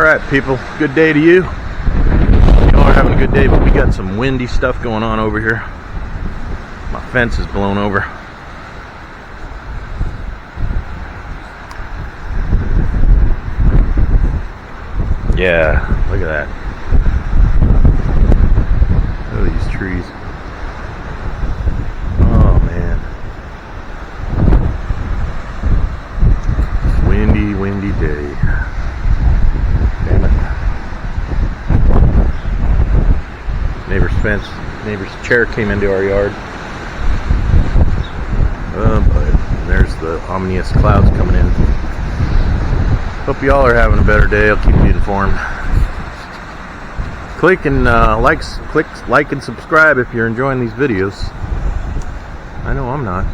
Alright people, good day to you. Y'all are having a good day, but we got some windy stuff going on over here. My fence is blown over. Yeah, look at that. Look at these trees. Oh man. Windy day. Damn it. Neighbor's chair came into our yard. But there's the ominous clouds coming in. Hope y'all are having a better day. I'll keep you informed. Click like and subscribe if you're enjoying these videos. I know I'm not.